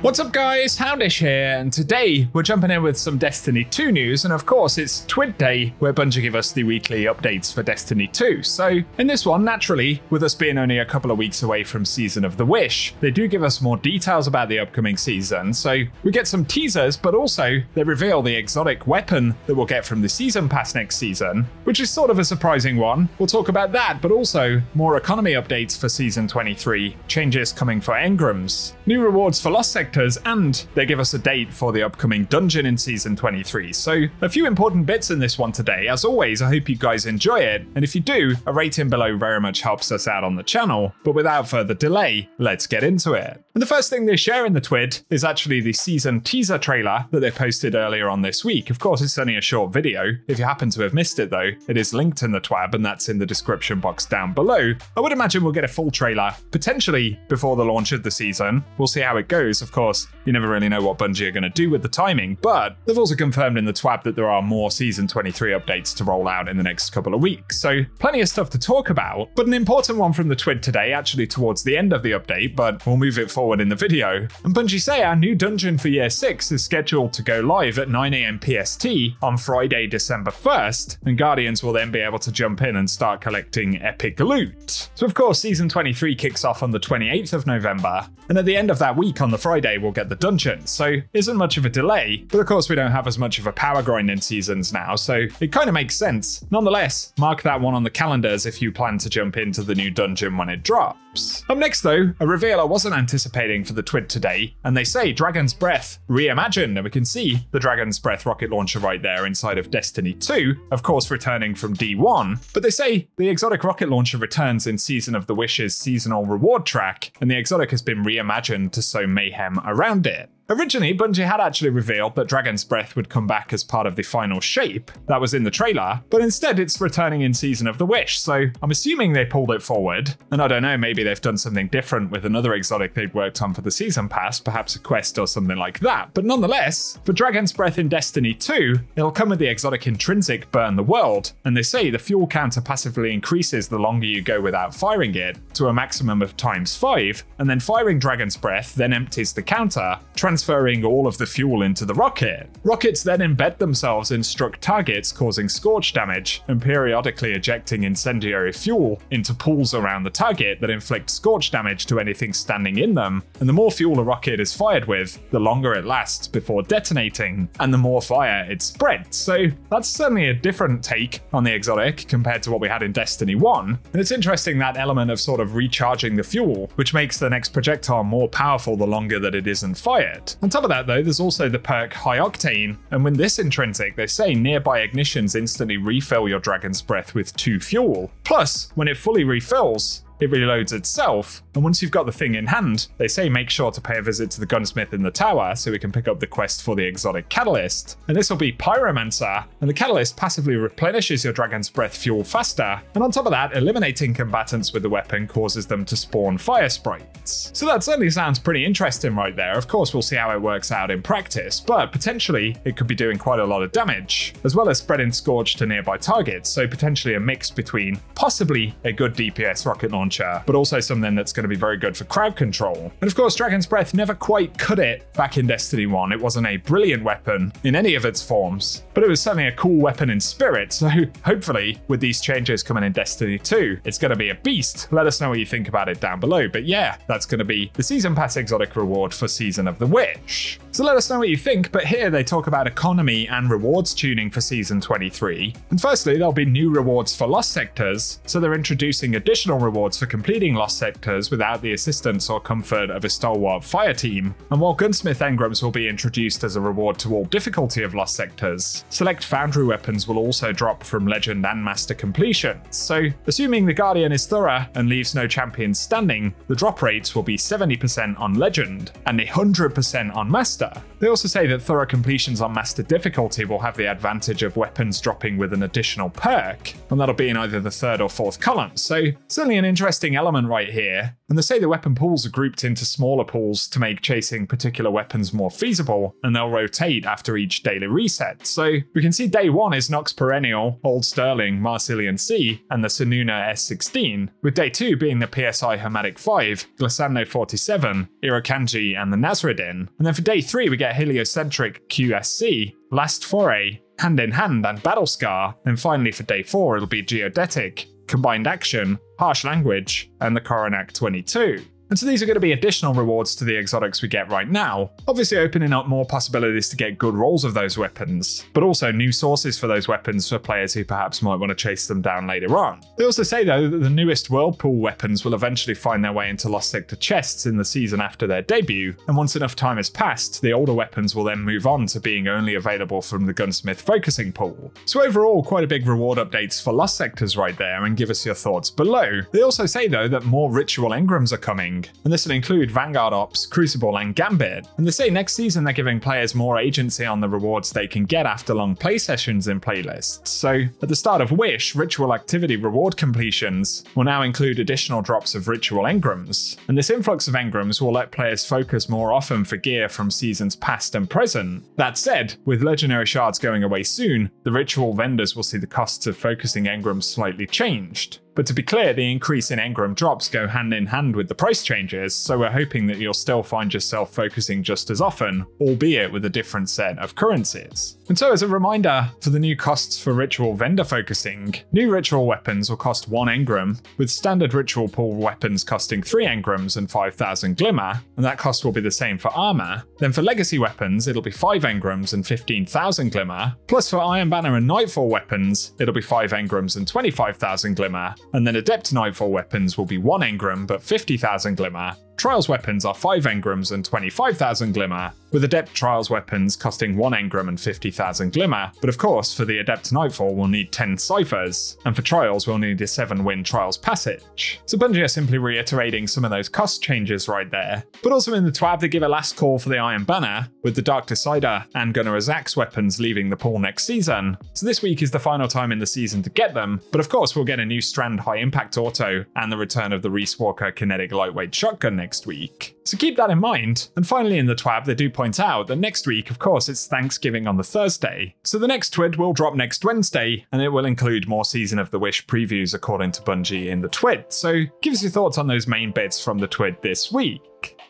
What's up guys, Houndish here, and today we're jumping in with some Destiny 2 news, and of course it's Twid Day, where Bungie give us the weekly updates for Destiny 2. So in this one, naturally, with us being only a couple of weeks away from Season of the Wish, they do give us more details about the upcoming season, so we get some teasers, but also they reveal the exotic weapon that we'll get from the Season Pass next season, which is sort of a surprising one. We'll talk about that, but also more economy updates for Season 23, changes coming for engrams, new rewards for Lost Sectors, and they give us a date for the upcoming dungeon in Season 23. So a few important bits in this one today. As always, I hope you guys enjoy it, and if you do, a rating below very much helps us out on the channel. But without further delay, let's get into it. And the first thing they share in the Twid is actually the season teaser trailer that they posted earlier on this week. Of course, it's only a short video. If you happen to have missed it though, it is linked in the twab and that's in the description box down below. I would imagine we'll get a full trailer, potentially before the launch of the season. We'll see how it goes. Of course, you never really know what Bungie are going to do with the timing, but they've also confirmed in the twab that there are more Season 23 updates to roll out in the next couple of weeks. So plenty of stuff to talk about, but an important one from the Twid today, actually towards the end of the update, but we'll move it forward in the video. And Bungie say our new dungeon for Year 6 is scheduled to go live at 9 AM PST on Friday, December 1st, and Guardians will then be able to jump in and start collecting epic loot. So of course, Season 23 kicks off on the 28th of November, and at the end of that week on the Friday, we'll get the dungeon, so isn't much of a delay, but of course we don't have as much of a power grind in seasons now, so it kind of makes sense. Nonetheless, mark that one on the calendars if you plan to jump into the new dungeon when it drops. Up next though, a reveal I wasn't anticipating for the Twid today, and they say Dragon's Breath reimagined, and we can see the Dragon's Breath rocket launcher right there inside of Destiny 2, of course returning from D1, but they say the exotic rocket launcher returns in Season of the Wish's seasonal reward track, and the exotic has been reimagined to sow mayhem around it. Originally, Bungie had actually revealed that Dragon's Breath would come back as part of the final shape that was in the trailer, but instead it's returning in Season of the Wish, so I'm assuming they pulled it forward. And I don't know, maybe they've done something different with another exotic they'd worked on for the Season Pass, perhaps a quest or something like that. But nonetheless, for Dragon's Breath in Destiny 2, it'll come with the exotic intrinsic Burn the World, and they say the fuel counter passively increases the longer you go without firing it to a maximum of ×5, and then firing Dragon's Breath then empties the counter, transferring all of the fuel into the rocket. Rockets then embed themselves in struck targets, causing scorch damage, and periodically ejecting incendiary fuel into pools around the target that inflict scorch damage to anything standing in them. And the more fuel a rocket is fired with, the longer it lasts before detonating, and the more fire it spreads. So that's certainly a different take on the exotic compared to what we had in Destiny 1. And it's interesting, that element of sort of recharging the fuel, which makes the next projectile more powerful the longer that it isn't fired. On top of that though, there's also the perk High Octane, and with this intrinsic, they say nearby ignitions instantly refill your Dragon's Breath with 2 fuel. Plus, when it fully refills, it reloads itself, and once you've got the thing in hand, they say make sure to pay a visit to the gunsmith in the tower so we can pick up the quest for the exotic catalyst. And this will be Pyromancer, and the catalyst passively replenishes your Dragon's Breath fuel faster, and on top of that, eliminating combatants with the weapon causes them to spawn fire sprites. So that certainly sounds pretty interesting right there. Of course, we'll see how it works out in practice, but potentially it could be doing quite a lot of damage, as well as spreading Scorch to nearby targets, so potentially a mix between possibly a good DPS rocket launcher, but also something that's going to be very good for crowd control. And of course, Dragon's Breath never quite cut it back in Destiny 1. It wasn't a brilliant weapon in any of its forms, but it was certainly a cool weapon in spirit, so hopefully with these changes coming in Destiny 2, it's going to be a beast. Let us know what you think about it down below, but yeah, that's going to be the Season Pass exotic reward for Season of the Wish. So let us know what you think, but here they talk about economy and rewards tuning for Season 23. And firstly, there'll be new rewards for Lost Sectors, so they're introducing additional rewards for completing Lost Sectors without the assistance or comfort of a stalwart fire team. And while Gunsmith engrams will be introduced as a reward to all difficulty of Lost Sectors, select Foundry weapons will also drop from Legend and Master completions. So assuming the Guardian is thorough and leaves no champions standing, the drop rates will be 70% on Legend and 100% on Master. They also say that thorough completions on Master difficulty will have the advantage of weapons dropping with an additional perk, and that'll be in either the 3rd or 4th column. So certainly an interesting interesting element right here, and they say the weapon pools are grouped into smaller pools to make chasing particular weapons more feasible, and they'll rotate after each daily reset. So we can see day 1 is Nox Perennial, Old Sterling, Marsilian C, and the Sununa S16, with day 2 being the PSI Hermetic 5, Glissando 47, Irakanji, and the Nasruddin. And then for day 3 we get Heliocentric QSC, Last Foray, Hand in Hand, and Battle Scar. And finally for day 4 it'll be Geodetic, Combined Action, Harsh Language, and the Coronac 22. And so these are going to be additional rewards to the exotics we get right now, obviously opening up more possibilities to get good rolls of those weapons, but also new sources for those weapons for players who perhaps might want to chase them down later on. They also say though that the newest Whirlpool weapons will eventually find their way into Lost Sector chests in the season after their debut, and once enough time has passed, the older weapons will then move on to being only available from the Gunsmith focusing pool. So overall, quite a big reward updates for Lost Sectors right there, and give us your thoughts below. They also say though that more ritual engrams are coming, and this will include Vanguard Ops, Crucible, and Gambit. And they say next season they're giving players more agency on the rewards they can get after long play sessions in playlists. So at the start of Wish, ritual activity reward completions will now include additional drops of ritual engrams, and this influx of engrams will let players focus more often for gear from seasons past and present. That said, with legendary shards going away soon, the ritual vendors will see the costs of focusing engrams slightly changed. But to be clear, the increase in engram drops go hand in hand with the price changes, so we're hoping that you'll still find yourself focusing just as often, albeit with a different set of currencies. And so as a reminder for the new costs for ritual vendor focusing, new ritual weapons will cost 1 engram, with standard ritual pool weapons costing 3 engrams and 5,000 glimmer, and that cost will be the same for armor. Then for legacy weapons, it'll be 5 engrams and 15,000 glimmer, plus for Iron Banner and Nightfall weapons, it'll be 5 engrams and 25,000 glimmer, and then Adept Nightfall weapons will be 1 engram but 50,000 glimmer. Trials weapons are 5 engrams and 25,000 glimmer, with Adept Trials weapons costing 1 engram and 50,000 glimmer, but of course for the Adept Nightfall we'll need 10 ciphers, and for Trials we'll need a 7-win Trials passage. So Bungie are simply reiterating some of those cost changes right there. But also in the TWAB they give a last call for the Iron Banner, with the Dark Decider and Gunnar Azak's weapons leaving the pool next season. So this week is the final time in the season to get them, but of course we'll get a new Strand High Impact Auto and the return of the Reese Walker Kinetic Lightweight Shotgun next week. So keep that in mind. And finally in the TWAB they do point out that next week of course it's Thanksgiving on the Thursday. So the next TWID will drop next Wednesday, and it will include more Season of the Wish previews according to Bungie in the TWID. So give us your thoughts on those main bits from the TWID this week.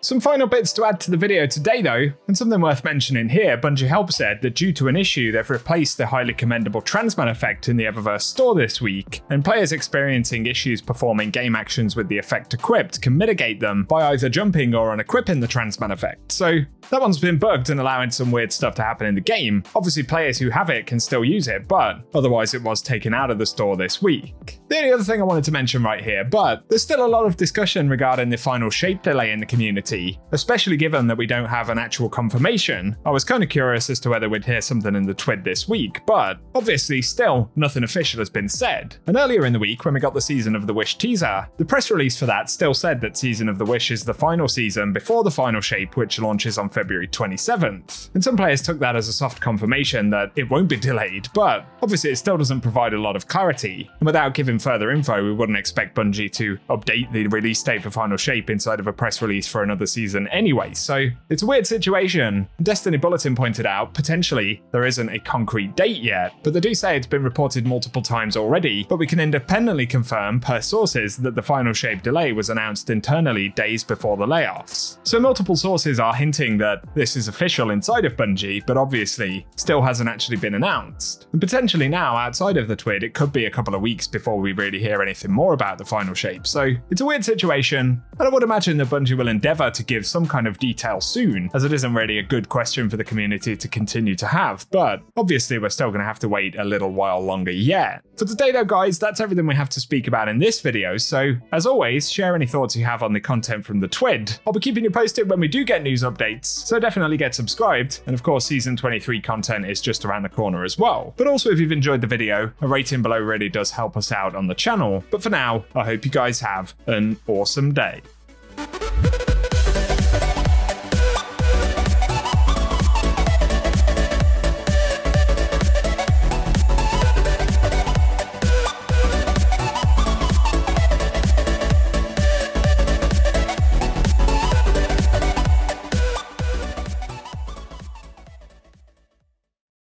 Some final bits to add to the video today though, and something worth mentioning here, Bungie Help said that due to an issue they've replaced the highly commendable Transman effect in the Eververse store this week, and players experiencing issues performing game actions with the effect equipped can mitigate them by either jumping or unequipping the Transman effect. So that one's been bugged and allowing some weird stuff to happen in the game. Obviously players who have it can still use it, but otherwise it was taken out of the store this week. The only other thing I wanted to mention right here, but there's still a lot of discussion regarding the final shape delay in the community, especially given that we don't have an actual confirmation. I was kind of curious as to whether we'd hear something in the TWID this week, but obviously still nothing official has been said. And earlier in the week when we got the Season of the Wish teaser, the press release for that still said that Season of the Wish is the final season before the final shape, which launches on February 27th. And some players took that as a soft confirmation that it won't be delayed, but obviously it still doesn't provide a lot of clarity. And without giving further info, we wouldn't expect Bungie to update the release date for final shape inside of a press release for another season anyway, so it's a weird situation. Destiny Bulletin pointed out potentially there isn't a concrete date yet, but they do say it's been reported multiple times already, but we can independently confirm per sources that the final shape delay was announced internally days before the layoffs. So multiple sources are hinting that this is official inside of Bungie, but obviously still hasn't actually been announced. And potentially now outside of the TWID it could be a couple of weeks before we really hear anything more about the final shape, so it's a weird situation, and I would imagine that Bungie will endeavour to give some kind of detail soon, as it isn't really a good question for the community to continue to have, but obviously we're still going to have to wait a little while longer yet. For today though guys, that's everything we have to speak about in this video, so as always, share any thoughts you have on the content from the TWID. I'll be keeping you posted when we do get news updates, so definitely get subscribed, and of course Season 23 content is just around the corner as well. But also if you've enjoyed the video, a rating below really does help us out on the channel. But for now, I hope you guys have an awesome day.